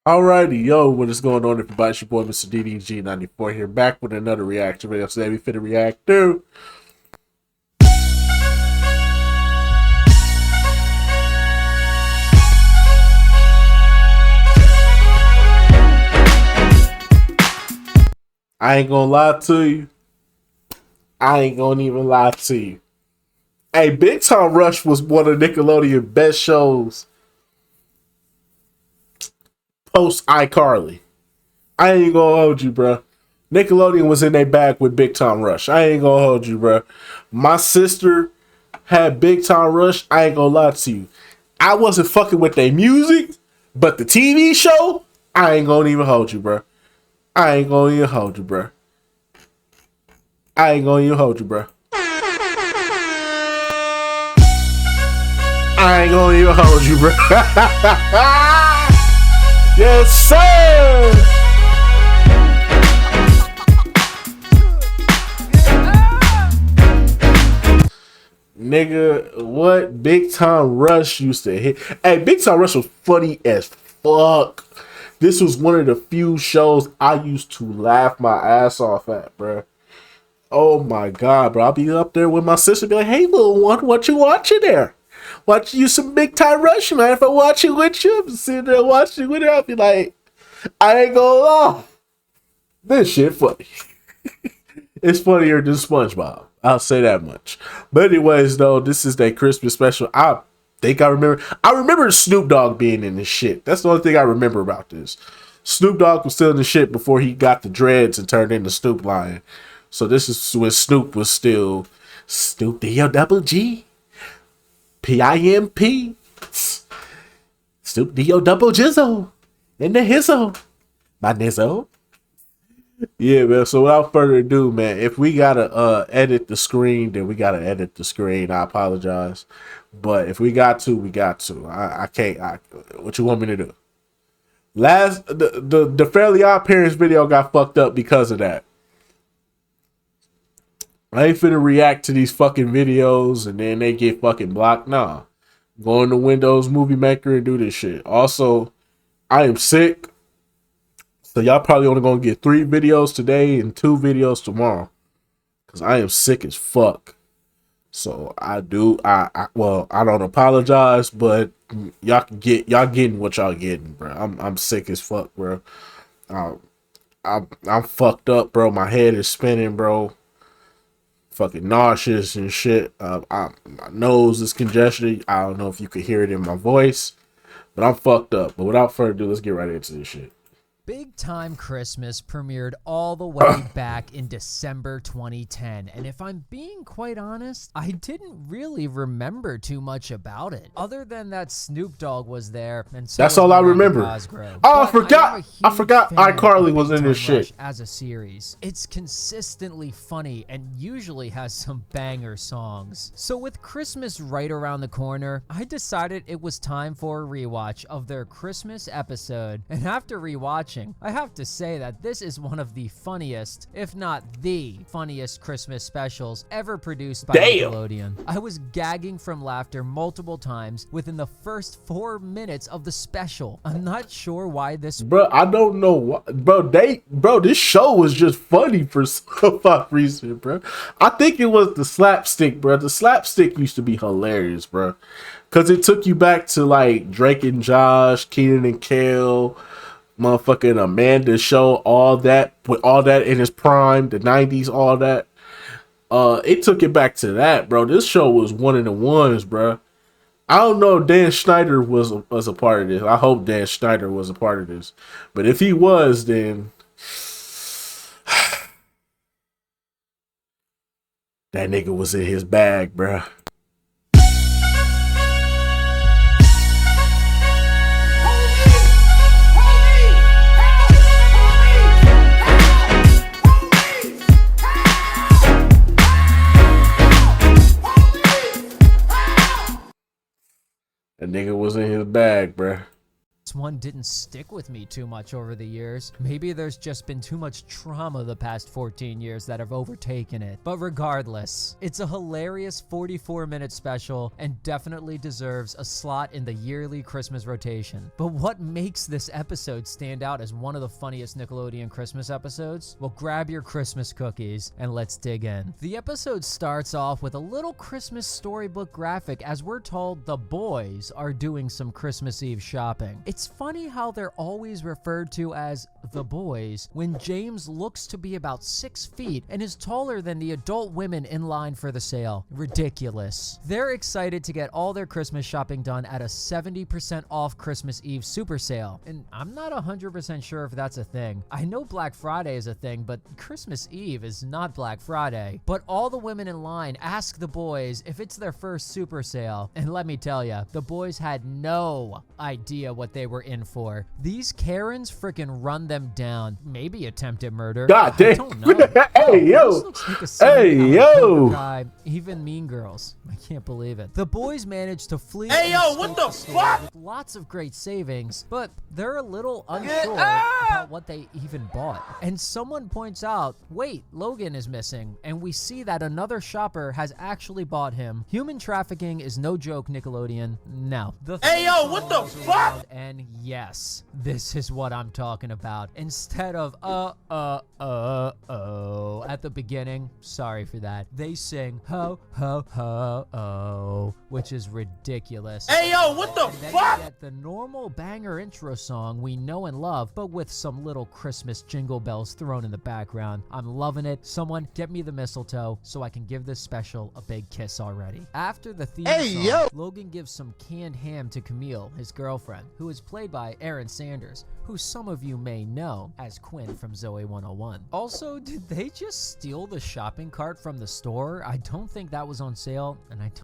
Alrighty, yo, what is going on, everybody? It's your boy, Mr. DDG94 here, back with another reaction video. Today we finna react to I ain't gonna lie to you. I ain't gonna even lie to you. Hey, Big Time Rush was one of Nickelodeon's best shows post iCarly. I ain't gonna hold you, bro. Nickelodeon was in their bag with Big Time Rush. I ain't gonna hold you, bro. My sister had Big Time Rush. I ain't gonna lie to you. I wasn't fucking with their music, but the TV show, I ain't gonna even hold you, bro. I ain't gonna even hold you, bro. I ain't gonna even hold you, bro. I ain't gonna even hold you, bro. Yes, sir. Nigga, what Big Time Rush used to hit. Hey, Big Time Rush was funny as fuck. This was one of the few shows I used to laugh my ass off at, bro. Oh my god, bro. I'll be up there with my sister, be like, hey, little one, what you watching there? Watching you some Big Time Rush, man. If I watch it with you, I'm sitting there watching with her, I'll be like, I ain't gonna lie. This shit funny. It's funnier than SpongeBob. I'll say that much. But anyways, though, this is their Christmas special. I remember Snoop Dogg being in this shit. That's the only thing I remember about this. Snoop Dogg was still in the shit before he got the dreads and turned into Snoop Lion. So this is when Snoop was still Snoop D-O-double-G P-I-M-P Snoop D-O-double-Jizzle in the hizzle. My nizzle. Yeah, man. So without further ado, man, if we gotta edit the screen, then we gotta edit the screen. I apologize. But if we got to, we got to. I can't. What you want me to do? The Fairly Odd Parents video got fucked up because of that. I ain't finna react to these fucking videos and then they get fucking blocked. Nah. Go into Windows Movie Maker and do this shit. Also, I am sick. So y'all probably only gonna get 3 videos today and 2 videos tomorrow. Cause I am sick as fuck. So I don't apologize, but y'all getting what y'all getting, bro. I'm sick as fuck, bro. I'm fucked up, bro. My head is spinning, bro. Fucking nauseous and shit. My nose is congested. I don't know if you could hear it in my voice, but I'm fucked up. But without further ado, let's get right into this shit. Big Time Christmas premiered all the way back in December 2010, and if I'm being quite honest, I didn't really remember too much about it, other than that Snoop Dogg was there, and so that's all I remember. Oh, I forgot iCarly was in this shit. As a series, it's consistently funny and usually has some banger songs. So with Christmas right around the corner, I decided it was time for a rewatch of their Christmas episode, and after rewatching, I have to say that this is one of the funniest, if not the funniest Christmas specials ever produced by Nickelodeon. I was gagging from laughter multiple times within the first 4 minutes of the special. I'm not sure why this... Bro, I don't know why. Bro, this show was just funny for some odd reason, bro. I think it was the slapstick, bro. The slapstick used to be hilarious, bro. Because it took you back to, like, Drake and Josh, Kenan and Kel, motherfucking Amanda Show, all that, with all that in his prime, the 90s, all that. It took it back to that, bro. This show was one of the ones, bro. I don't know if Dan Schneider was a part of this. I hope Dan Schneider was a part of this. But if he was, then that nigga was in his bag, bro. That nigga was in his bag, bruh. This one didn't stick with me too much over the years. Maybe there's just been too much trauma the past 14 years that have overtaken it. But regardless, it's a hilarious 44-minute special and definitely deserves a slot in the yearly Christmas rotation. But what makes this episode stand out as one of the funniest Nickelodeon Christmas episodes? Well, grab your Christmas cookies and let's dig in. The episode starts off with a little Christmas storybook graphic as we're told the boys are doing some Christmas Eve shopping. It's funny how they're always referred to as the boys when James looks to be about 6 feet and is taller than the adult women in line for the sale. Ridiculous. They're excited to get all their Christmas shopping done at a 70% off Christmas Eve super sale. And I'm not 100% sure if that's a thing. I know Black Friday is a thing, but Christmas Eve is not Black Friday. But all the women in line ask the boys if it's their first super sale. And let me tell ya, the boys had no idea what they were in for. These Karens freaking run them down. Maybe attempted murder. God damn. I don't know. Hey, yo. This looks like a scene Hey, out of yo. Cobra Kai, even Mean Girls. I can't believe it. The boys manage to flee. Hey, and yo, what escape the store fuck? with lots of great savings, but they're a little unsure about what they even bought. And someone points out, wait, Logan is missing, and we see that another shopper has actually bought him. Human trafficking is no joke, Nickelodeon. No. Hey, yo, what the fuck? And yes, this is what I'm talking about. Instead of at the beginning, sorry for that, they sing ho ho ho oh, which is ridiculous. Hey, yo, what the And then fuck? you get the normal banger intro song we know and love, but with some little Christmas jingle bells thrown in the background. I'm loving it. Someone get me the mistletoe so I can give this special a big kiss already. After the theme song, Logan gives some canned ham to Camille, his girlfriend, who is played by Erin Sanders, who some of you may know as Quinn from Zoe 101. Also, did they just steal the shopping cart from the store? I don't think that was on sale, and I don't.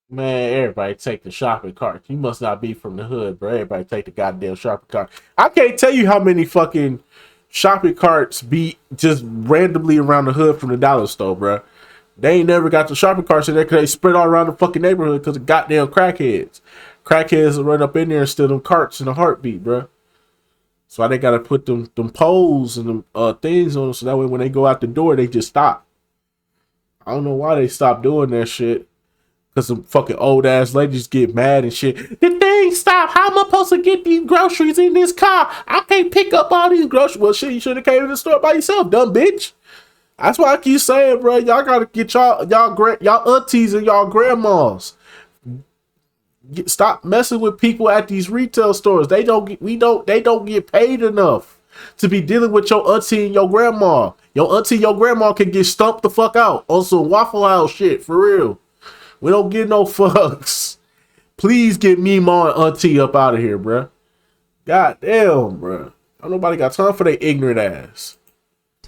Man, everybody take the shopping cart. You must not be from the hood, bro. Everybody take the goddamn shopping cart. I can't tell you how many fucking shopping carts be just randomly around the hood from the dollar store, bro. They ain't never got the shopping carts in there because they spread all around the fucking neighborhood because of goddamn crackheads. Crackheads will run up in there and steal them carts in a heartbeat, bro. So why they gotta put them poles and them things on them so that way when they go out the door, they just stop. I don't know why they stopped doing that shit. Because some fucking old ass ladies get mad and shit. The thing stop. How am I supposed to get these groceries in this car? I can't pick up all these groceries. Well, shit, you should have came to the store by yourself, dumb bitch. That's why I keep saying, bro, y'all gotta get y'all aunties and y'all grandmas. Stop messing with people at these retail stores. They don't get paid enough to be dealing with your auntie and your grandma. Your auntie and your grandma can get stumped the fuck out on some Waffle House shit, for real. We don't get no fucks. Please get Mima and auntie up out of here, bruh. God damn, bruh. Nobody got time for their ignorant ass.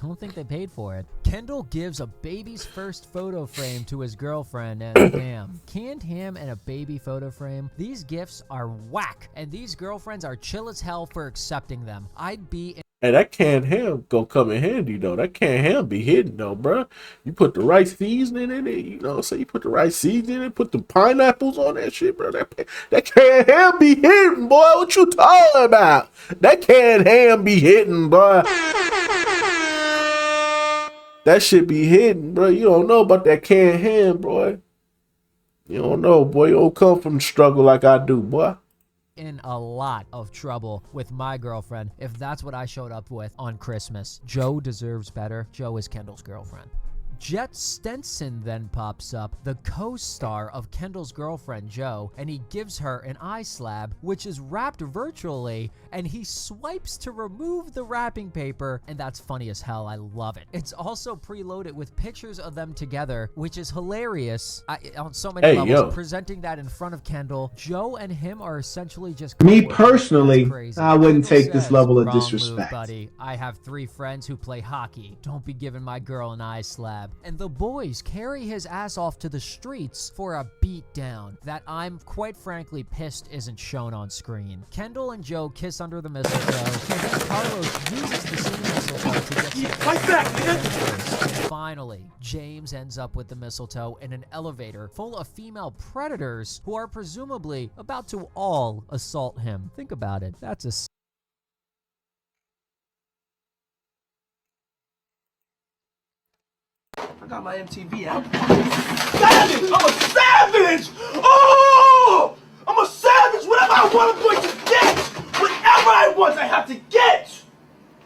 Don't think they paid for it. Kendall gives a baby's first photo frame to his girlfriend, and damn, canned ham and a baby photo frame. These gifts are whack, and these girlfriends are chill as hell for accepting them. I'd be in. Hey, that canned ham gonna come in handy though. That canned ham be hidden though, bruh. You put the right seasoning in it, you know. So you put the right seasoning in it, put the pineapples on that shit, bro. That canned ham be hidden, boy. What you talking about? That canned ham be hidden, boy. That shit be hidden, bro. You don't know about that canned ham, boy. You don't know, boy. You don't come from the struggle like I do, boy. In a lot of trouble with my girlfriend if that's what I showed up with on Christmas. Joe deserves better. Joe is Kendall's girlfriend. Jet Stenson then pops up, the co-star of Kendall's girlfriend, Joe, and he gives her an eye slab, which is wrapped virtually, and he swipes to remove the wrapping paper, and that's funny as hell. I love it. It's also preloaded with pictures of them together, which is hilarious on so many levels. Yo. Presenting that in front of Kendall, Joe and him are essentially just Me co-workers. personally, That's crazy. I wouldn't Kendall take this says, level of "Wrong move, disrespect." buddy. I have 3 friends who play hockey. Don't be giving my girl an eye slab. rehab, and the boys carry his ass off to the streets for a beatdown that I'm quite frankly pissed isn't shown on screen. Kendall and Joe kiss under the mistletoe, and then Carlos uses the same mistletoe to get some Fight back, nigga! Finally, James ends up with the mistletoe in an elevator full of female predators who are presumably about to all assault him. Think about it. That's a I got my MTV out. Savage! I'm a savage! Oh! I'm a savage! Whatever I want, I'm going to get! Whatever I want, I have to get!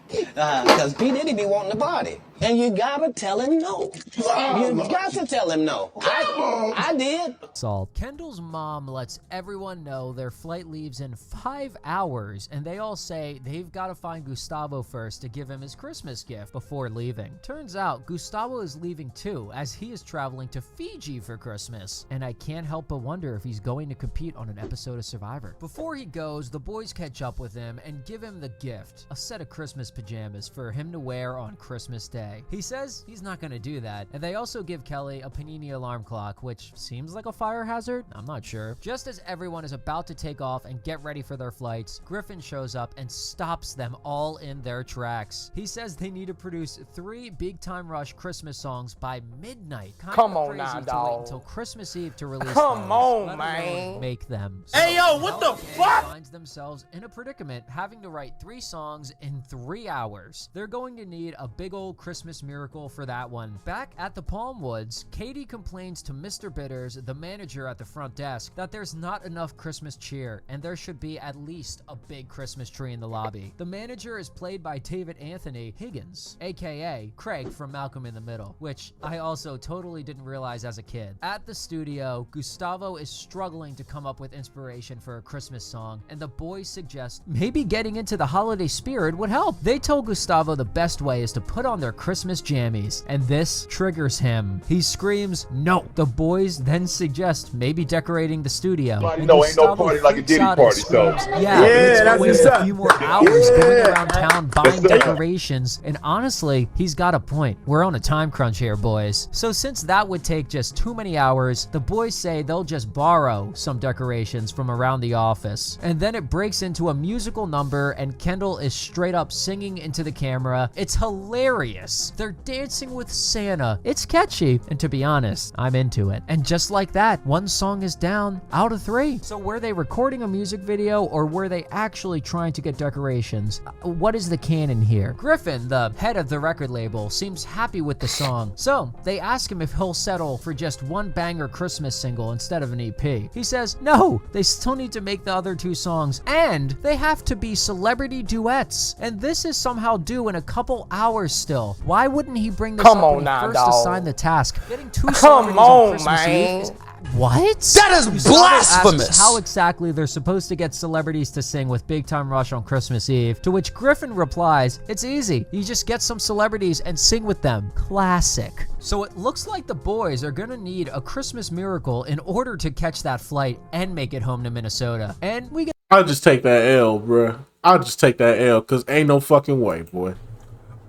Because P. Diddy be wanting the body. And you gotta tell him no. You got to tell him no. I did. assault. Kendall's mom lets everyone know their flight leaves in 5 hours, and they all say they've got to find Gustavo first to give him his Christmas gift before leaving. Turns out Gustavo is leaving too, as he is traveling to Fiji for Christmas, and I can't help but wonder if he's going to compete on an episode of Survivor. Before he goes, the boys catch up with him and give him the gift, a set of Christmas pajamas for him to wear on Christmas Day. He says he's not going to do that, and they also give Kelly a Panini alarm clock, which seems like a fire hazard? I'm not sure. Just as everyone is about to take off and get ready for their flights, Griffin shows up and stops them all in their tracks. He says they need to produce 3 Big Time Rush Christmas songs by midnight. Come on now, Wait dog. until Christmas Eve to release Come those, on, let alone man. make them. Hey, yo, what the fuck? Finds themselves in a predicament having to write 3 songs in 3 hours. They're going to need a big old Christmas miracle for that one. Back at the Palm Woods, Katie complains to Mr. Bitters, the manager at the front desk, that there's not enough Christmas cheer and there should be at least a big Christmas tree in the lobby. The manager is played by David Anthony Higgins, aka Craig from Malcolm in the Middle, which I also totally didn't realize as a kid. At the studio, Gustavo is struggling to come up with inspiration for a Christmas song, and the boys suggest maybe getting into the holiday spirit would help. They told Gustavo the best way is to put on their Christmas jammies, and this triggers him. He screams, "No!" The boys then suggest maybe decorating the studio. Party, And no, ain't no Gustavo party like a freaks Diddy out and party, so. screams, Yeah, let's that's waste what's a up. few more hours going around town buying Yes, sir. decorations. And honestly, he's got a point. We're on a time crunch here, boys. So since that would take just too many hours, the boys say they'll just borrow some decorations from around the office. And then it breaks into a musical number, and Kendall is straight up singing into the camera. It's hilarious. They're dancing with Santa. It's catchy, and to be honest, I'm into it. And just like that, one song is down out of 3. So were they recording a music video, or were they actually trying to get decorations? What is the canon here? Griffin, the head of the record label, seems happy with the song, so they ask him if he'll settle for just one banger Christmas single instead of an EP. He says no, they still need to make the other 2 songs, and they have to be celebrity duets, and this is somehow due in a couple hours still. Why wouldn't he bring this Come up on when he now, first dog. assigned the task? Getting 2 Come celebrities on, on Christmas man. Eve is what? That is Gustavo asks blasphemous. how exactly they're supposed to get celebrities to sing with Big Time Rush on Christmas Eve, to which Griffin replies, it's easy. You just get some celebrities and sing with them. Classic. So it looks like the boys are gonna need a Christmas miracle in order to catch that flight and make it home to Minnesota. And we get I'll just take that L, bruh. I'll just take that L, because ain't no fucking way, boy.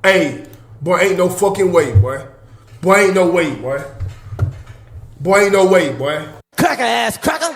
Hey, boy, ain't no fucking way, boy. Boy, ain't no way, boy. Boy, ain't no way, boy. Cracker ass cracker.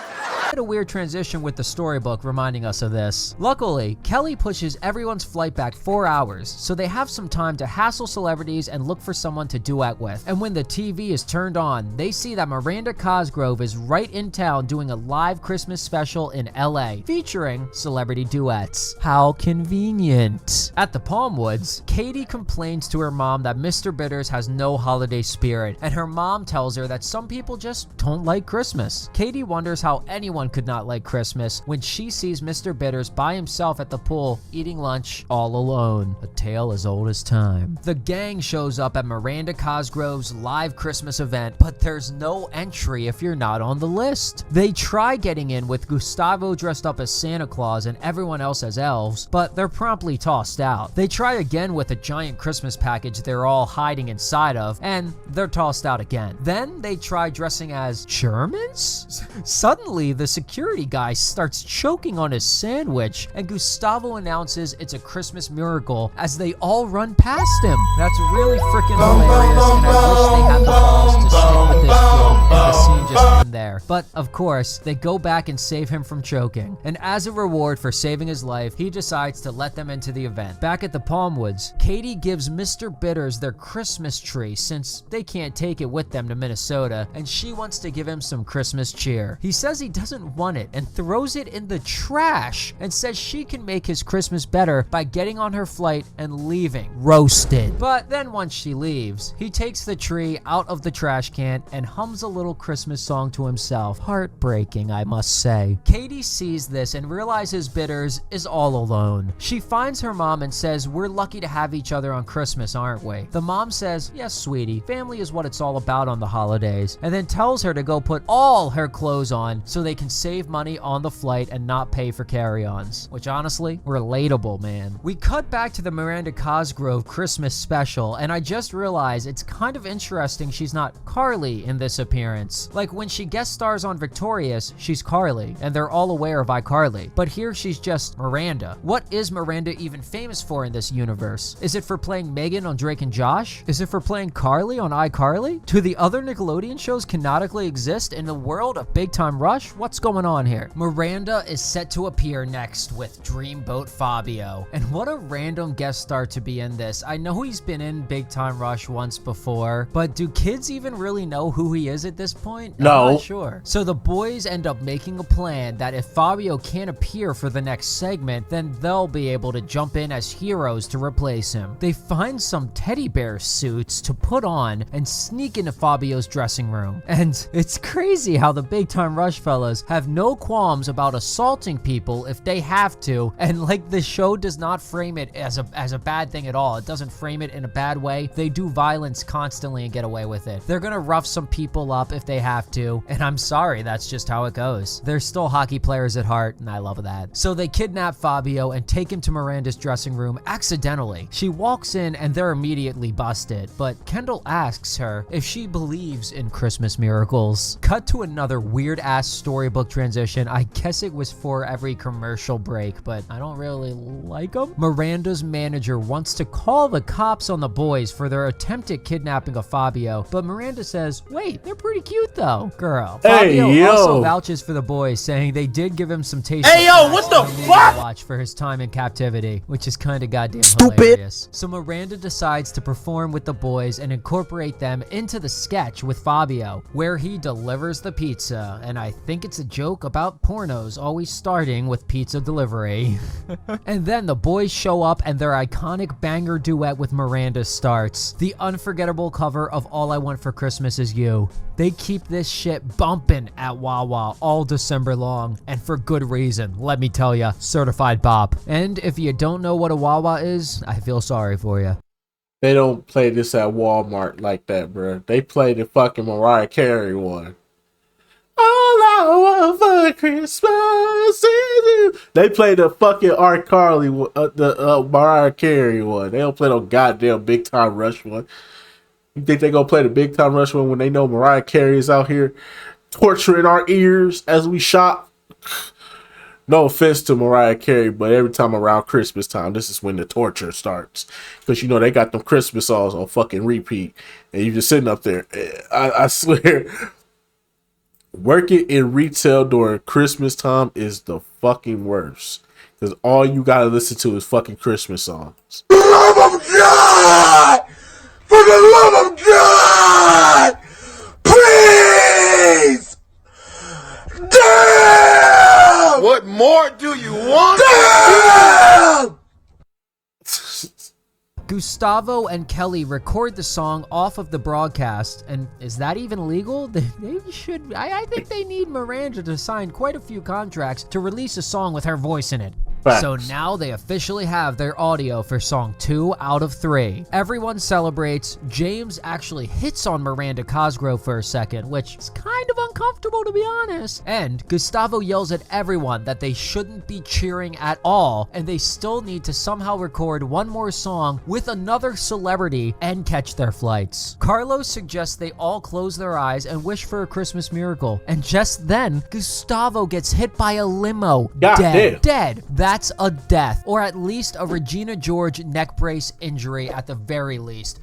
a weird transition with the storybook reminding us of this. Luckily, Kelly pushes everyone's flight back 4 hours, so they have some time to hassle celebrities and look for someone to duet with. And when the TV is turned on, they see that Miranda Cosgrove is right in town doing a live Christmas special in LA, featuring celebrity duets. How convenient. At the Palm Woods, Katie complains to her mom that Mr. Bitters has no holiday spirit, and her mom tells her that some people just don't like Christmas. Katie wonders how anyone could not like Christmas when she sees Mr. Bitters by himself at the pool eating lunch all alone. A tale as old as time. The gang shows up at Miranda Cosgrove's live Christmas event, but there's no entry if you're not on the list. They try getting in with Gustavo dressed up as Santa Claus and everyone else as elves, but they're promptly tossed out. They try again with a giant Christmas package they're all hiding inside of, and they're tossed out again. Then they try dressing as Germans? Suddenly, the security guy starts choking on his sandwich, and Gustavo announces it's a Christmas miracle as they all run past him. That's really freaking hilarious, and I wish they had the balls to stick with this trope and the scene just end there. But of course, they go back and save him from choking, and as a reward for saving his life, he decides to let them into the event. Back at the Palmwoods, Katie gives Mr. Bitters their Christmas tree since they can't take it with them to Minnesota, and she wants to give him some Christmas cheer. He says he doesn't want it and throws it in the trash and says she can make his Christmas better by getting on her flight and leaving. Roasted. But then once she leaves, he takes the tree out of the trash can and hums a little Christmas song to himself. Heartbreaking, I must say. Katie sees this and realizes Bitters is all alone. She finds her mom and says, "We're lucky to have each other on Christmas, aren't we?" The mom says, "Yes, sweetie, family is what it's all about on the holidays," and then tells her to go put all her clothes on so they can save money on the flight and not pay for carry-ons. Which honestly, relatable, man. We cut back to the Miranda Cosgrove Christmas special, and I just realized it's kind of interesting she's not Carly in this appearance. Like when she guest stars on Victorious, she's Carly, and they're all aware of iCarly. But here she's just Miranda. What is Miranda even famous for in this universe? Is it for playing Megan on Drake and Josh? Is it for playing Carly on iCarly? Do the other Nickelodeon shows canonically exist in the world of Big Time Rush? What's going on here? Miranda is set to appear next with Dreamboat Fabio. And what a random guest star to be in this. I know he's been in Big Time Rush once before, but do kids even really know who he is at this point? No. I'm not sure. So the boys end up making a plan that if Fabio can't appear for the next segment, then they'll be able to jump in as heroes to replace him. They find some teddy bear suits to put on and sneak into Fabio's dressing room. And it's crazy how the Big Time Rush fellas have no qualms about assaulting people if they have to, and like the show does not frame it as a bad thing at all. It doesn't frame it in a bad way. They do violence constantly and get away with it. They're gonna rough some people up if they have to, and I'm sorry, that's just how it goes. They're still hockey players at heart, and I love that. So they kidnap Fabio and take him to Miranda's dressing room accidentally. She walks in and they're immediately busted, but Kendall asks her if she believes in Christmas miracles. Cut to another weird ass storybook transition. I guess it was for every commercial break, but I don't really like them. Miranda's manager wants to call the cops on the boys for their attempted kidnapping of Fabio, but Miranda says, "Wait, they're pretty cute though." Girl. Fabio also vouches for the boys, saying they did give him some taste. Hey, yo, what the fuck? Watch for his time in captivity, which is kind of goddamn hilarious. So Miranda decides to perform with the boys and incorporate them into the sketch with Fabio, where he delivers the pizza, and I think it's a joke about pornos always starting with pizza delivery. And then the boys show up and their iconic banger duet with Miranda starts. The unforgettable cover of All I Want for Christmas Is You. They keep this shit bumping at Wawa all December long, and for good reason, let me tell ya, certified bop. And if you don't know what a Wawa is, I feel sorry for you. They don't play this at Walmart like that, bro. They play the fucking Mariah Carey one. All I want for Christmas is you. They play the fucking iCarly, the Mariah Carey one. They don't play no goddamn Big Time Rush one. You think they gonna play the Big Time Rush one when they know Mariah Carey is out here torturing our ears as we shop? No offense to Mariah Carey, but every time around Christmas time, this is when the torture starts. Because, you know, they got them Christmas songs on fucking repeat. And you just sitting up there. I swear, working in retail during Christmas time is the fucking worst. Because all you got to listen to is fucking Christmas songs. For the love of God! For the love of God! Please! Damn! What more do you want? Damn! Gustavo and Kelly record the song off of the broadcast, and is that even legal? They should. I think they need Miranda to sign quite a few contracts to release a song with her voice in it. Facts. So now they officially have their audio for song 2 out of 3. Everyone celebrates. James actually hits on Miranda Cosgrove for a second, which is kind of uncomfortable to be honest. And Gustavo yells at everyone that they shouldn't be cheering at all, and they still need to somehow record one more song with another celebrity and catch their flights. Carlos suggests they all close their eyes and wish for a Christmas miracle. And just then, Gustavo gets hit by a limo. God damn. Dead. That's a death, or at least a Regina George neck brace injury at the very least.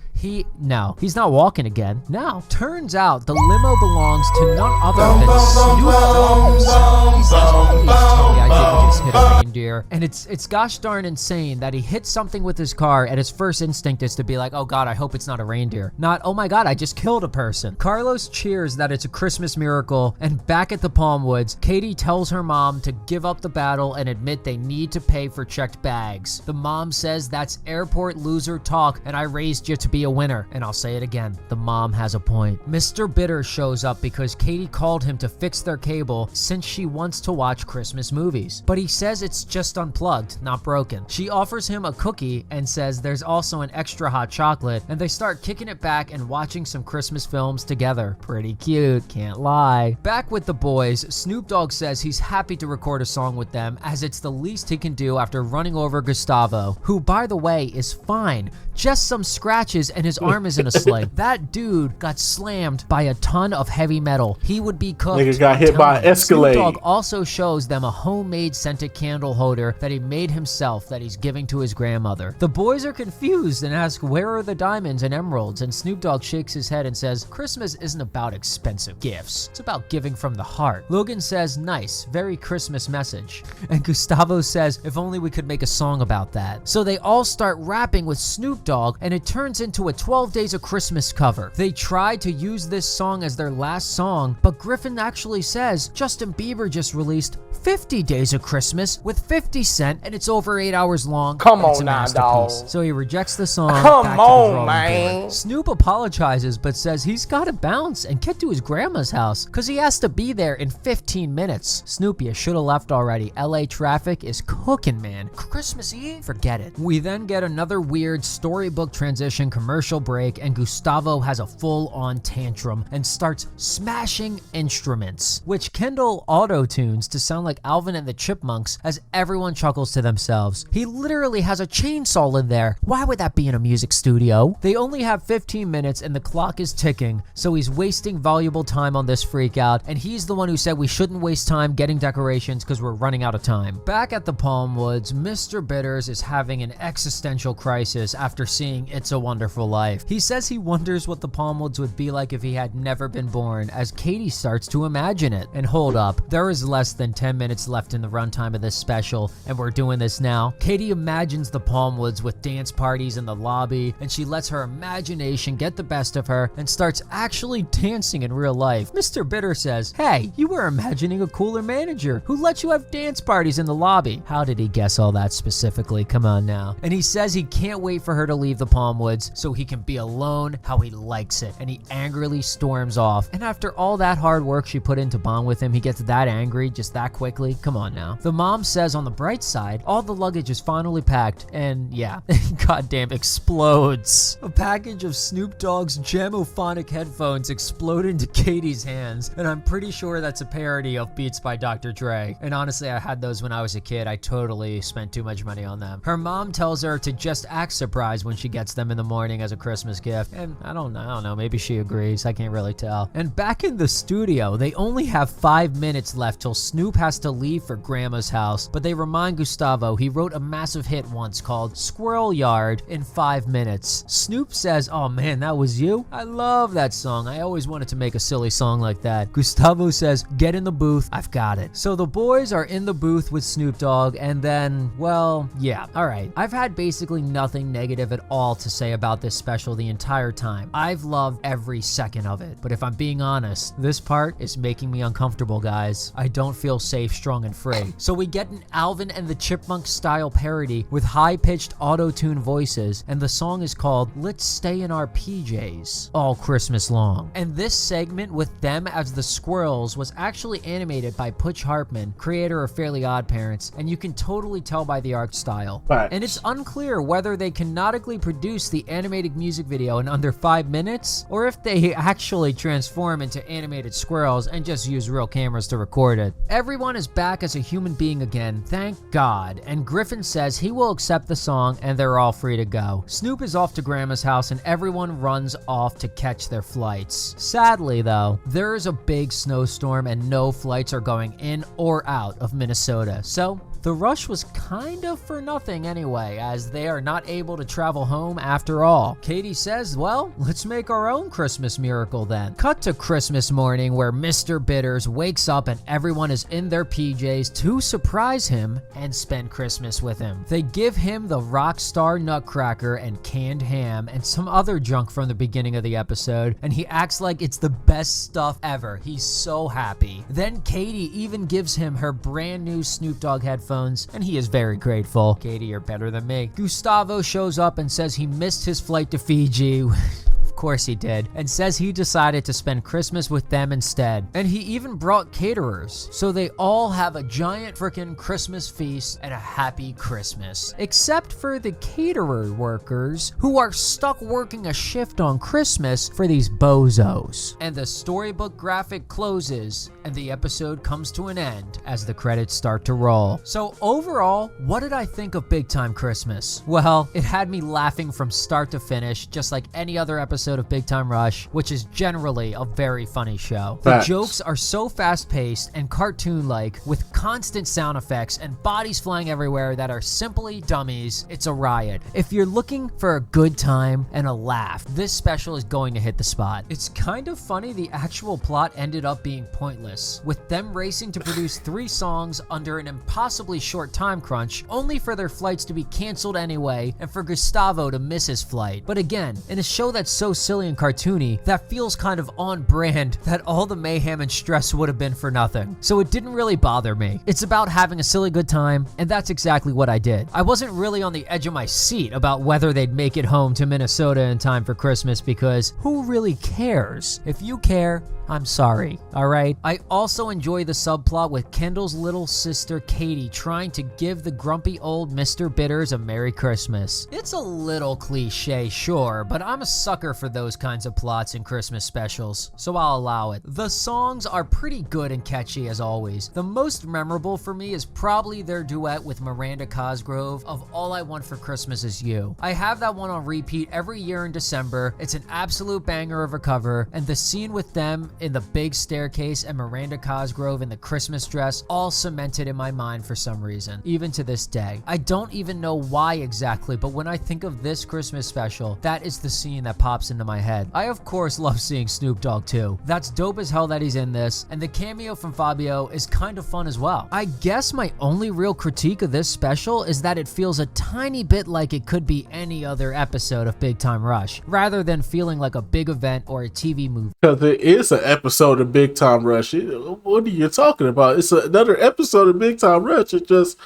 No, he's not walking again. No. Turns out the limo belongs to none other than Snoop Dogg himself. He says, "Please tell me I didn't just hit a reindeer." And it's gosh darn insane that he hit something with his car and his first instinct is to be like, oh God, I hope it's not a reindeer. Not, oh my God, I just killed a person. Carlos cheers that it's a Christmas miracle, and back at the Palm Woods, Katie tells her mom to give up the battle and admit they need to pay for checked bags. The mom says that's airport loser talk and I raised you to be a winner. And I'll say it again, the mom has a point. Mr. Bitter shows up because Katie called him to fix their cable since she wants to watch Christmas movies. But he says it's just unplugged, not broken. She offers him a cookie and says there's also an extra hot chocolate, and they start kicking it back and watching some Christmas films together. Pretty cute, can't lie. Back with the boys, Snoop Dogg says he's happy to record a song with them as it's the least he can do after running over Gustavo, who by the way is fine, just some scratches and his arm is in a sling. That dude got slammed by a ton of heavy metal. He would be cooked. Nigga got hit by an Escalade. Snoop Dogg also shows them a homemade scented candle holder that he made himself that he's giving to his grandmother. The boys are confused and ask where are the diamonds and emeralds, and Snoop Dogg shakes his head and says Christmas isn't about expensive gifts. It's about giving from the heart. Logan says nice, very Christmas message. And Gustavo says if only we could make a song about that. So they all start rapping with Snoop Dogg and it turns into a 12 Days of Christmas cover. They tried to use this song as their last song, but Griffin actually says Justin Bieber just released 50 Days of Christmas with 50 Cent and it's over 8 hours long. Come and it's on a now, masterpiece. dawg. So he rejects the song. Come back to the on, drawing man. board. Snoop apologizes but says he's gotta bounce and get to his grandma's house because he has to be there in 15 minutes. Snoop, you should have left already. LA traffic is cooking, man. Christmas Eve? Forget it. We then get another weird storybook transition commercial break and Gustavo has a full-on tantrum and starts smashing instruments, which Kendall auto-tunes to sound like Alvin and the Chipmunks as everyone chuckles to themselves. He literally has a chainsaw in there. Why would that be in a music studio? They only have 15 minutes and the clock is ticking, so he's wasting valuable time on this freak out, and he's the one who said we shouldn't waste time getting decorations because we're running out of time. Back at the Palm Woods, Mr. Bitters is having an existential crisis after seeing It's a Wonderful Life. He says he wonders what the Palm Woods would be like if he had never been born, as Katie starts to imagine it. And hold up, there is less than 10 minutes left in the runtime of this special, and we're doing this now. Katie imagines the Palm Woods with dance parties in the lobby, and she lets her imagination get the best of her and starts actually dancing in real life. Mr. Bitter says, hey, you were imagining a cooler manager who lets you have dance parties in the lobby. How did he guess all that specifically? Come on now. And he says he can't wait for her to leave the Palm Woods so he can be alone how he likes it, and he angrily storms off. And after all that hard work she put in to bond with him, he gets that angry just that quickly? Come on now. The mom says on the bright side, all the luggage is finally packed, and yeah, goddamn explodes. A package of Snoop Dogg's Jamophonic headphones explode into Katie's hands, and I'm pretty sure that's a parody of Beats by Dr. Dre. And honestly, I had those when I was a kid. I totally spent too much money on them. Her mom tells her to just act surprised when she gets them in the morning as a Christmas gift, and I don't know, maybe she agrees. I can't really tell. And back in the studio, they only have 5 minutes left till Snoop has to leave for Grandma's house, but they remind Gustavo he wrote a massive hit once called Squirrel Yard in 5 minutes. Snoop says, oh man, that was you? I love that song. I always wanted to make a silly song like that. Gustavo says, get in the booth, I've got it. So the boys are in the booth with Snoop Dogg, and then, well, yeah, alright. I've had basically nothing negative at all to say about this special the entire time. I've loved every second of it. But if I'm being honest, this part is making me uncomfortable, guys. I don't feel safe, strong, and free. So we get an Alvin and the Chipmunks style parody with high-pitched auto-tune voices, and the song is called Let's Stay in Our PJs all Christmas long. And this segment with them as the squirrels was actually animated by Butch Hartman, creator of Fairly Odd Parents, and you can totally tell by the art style. Facts. And it's unclear whether they canonically produce the animated music video in under 5 minutes, or if they actually transform into animated squirrels and just use real cameras to record it. Everyone is back as a human being again, thank God, and Griffin says he will accept the song and they're all free to go. Snoop is off to Grandma's house and everyone runs off to catch their flights. Sadly though, there is a big snowstorm and no flights are going in or out of Minnesota, so the rush was kind of for nothing anyway, as they are not able to travel home after all. Katie says, well, let's make our own Christmas miracle then. Cut to Christmas morning where Mr. Bitters wakes up and everyone is in their PJs to surprise him and spend Christmas with him. They give him the Rockstar Nutcracker and canned ham and some other junk from the beginning of the episode, and he acts like it's the best stuff ever. He's so happy. Then Katie even gives him her brand new Snoop Dogg headphones, and he is very grateful. Katie, you're better than me. Gustavo shows up and says he missed his flight to Fiji. Of course he did, and says he decided to spend Christmas with them instead. And he even brought caterers, so they all have a giant frickin' Christmas feast and a happy Christmas. Except for the caterer workers, who are stuck working a shift on Christmas for these bozos. And the storybook graphic closes, and the episode comes to an end as the credits start to roll. So overall, what did I think of Big Time Christmas? Well, it had me laughing from start to finish, just like any other episode of Big Time Rush, which is generally a very funny show. The Facts. jokes are so fast-paced and cartoon-like, with constant sound effects and bodies flying everywhere that are simply dummies. It's a riot. If you're looking for a good time and a laugh, this special is going to hit the spot. It's kind of funny the actual plot ended up being pointless, with them racing to produce 3 songs under an impossibly short time crunch, only for their flights to be canceled anyway and for Gustavo to miss his flight. But again, in a show that's so silly and cartoony, that feels kind of on brand that all the mayhem and stress would have been for nothing. So it didn't really bother me. It's about having a silly good time, and that's exactly what I did. I wasn't really on the edge of my seat about whether they'd make it home to Minnesota in time for Christmas, because who really cares? If you care, I'm sorry, alright? I also enjoy the subplot with Kendall's little sister Katie trying to give the grumpy old Mr. Bitters a Merry Christmas. It's a little cliche, sure, but I'm a sucker for those kinds of plots in Christmas specials, so I'll allow it. The songs are pretty good and catchy as always. The most memorable for me is probably their duet with Miranda Cosgrove of All I Want for Christmas Is You. I have that one on repeat every year in December. It's an absolute banger of a cover, and the scene with them in the big staircase and Miranda Cosgrove in the Christmas dress all cemented in my mind for some reason, even to this day. I don't even know why exactly, but when I think of this Christmas special, that is the scene that pops into my head. I of course love seeing Snoop Dogg too. That's dope as hell that he's in this, and the cameo from Fabio is kind of fun as well. I guess my only real critique of this special is that it feels a tiny bit like it could be any other episode of Big Time Rush, rather than feeling like a big event or a TV movie. Because it is an episode of Big Time Rush. What are you talking about? It's another episode of Big Time Rush. It's just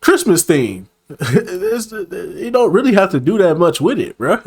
Christmas theme. You don't really have to do that much with it, bro.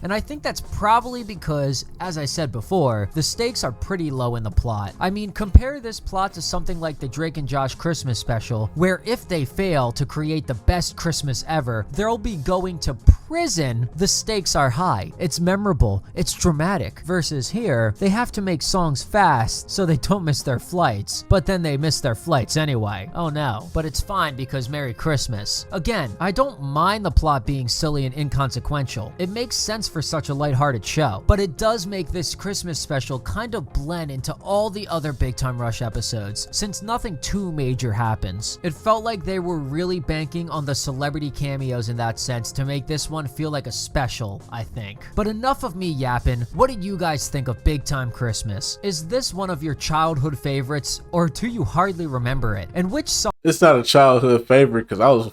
And I think that's probably because, as I said before, the stakes are pretty low in the plot. I mean, compare this plot to something like the Drake and Josh Christmas special, where if they fail to create the best Christmas ever, they'll be going to prison. The stakes are high. It's memorable. It's dramatic. Versus here, they have to make songs fast so they don't miss their flights. But then they miss their flights anyway. Oh no. But it's fine because Merry Christmas. Again, I don't mind the plot being silly and inconsequential. It makes sense for such a lighthearted show, but it does make this Christmas special kind of blend into all the other Big Time Rush episodes, since nothing too major happens. It felt like they were really banking on the celebrity cameos in that sense to make this one feel like a special, I think. But enough of me yapping. What do you guys think of Big Time Christmas? Is this one of your childhood favorites, or do you hardly remember it? And which song? It's not a childhood favorite because I was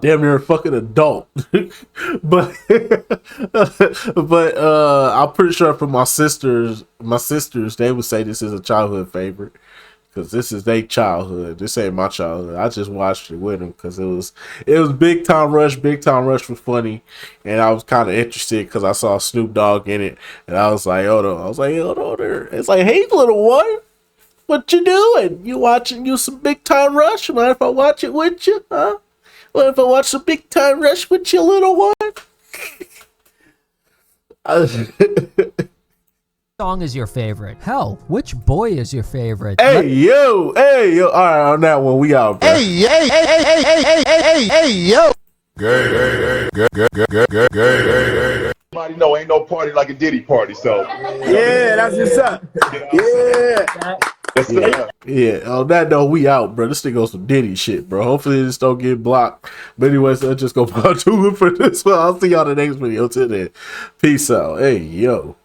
damn near a fucking adult. but I'm pretty sure for my sisters, they would say this is a childhood favorite because this is their childhood. This ain't my childhood. I just watched it with them because it was Big Time Rush. Big Time Rush was funny, and I was kind of interested because I saw Snoop Dogg in it, and I was like, hold on. There. It's like, hey, little one. What you doing? You watching some Big Time Rush? Mind if I watch it with you? Huh? What if I watch some Big Time Rush with you, little one? Song is your favorite? Hell, which boy is your favorite? Hey yo! All right, on that one, we out, bro. Hey, yo. Everybody know ain't no party like a Diddy party, so. Yeah, that's what's up. Yeah. Yeah, on that note, we out, bro. This thing goes some Diddy shit, bro. Hopefully this don't get blocked. But anyways, let's just go part 2 for this one. I'll see y'all in the next video. Till then, peace out. Hey, yo.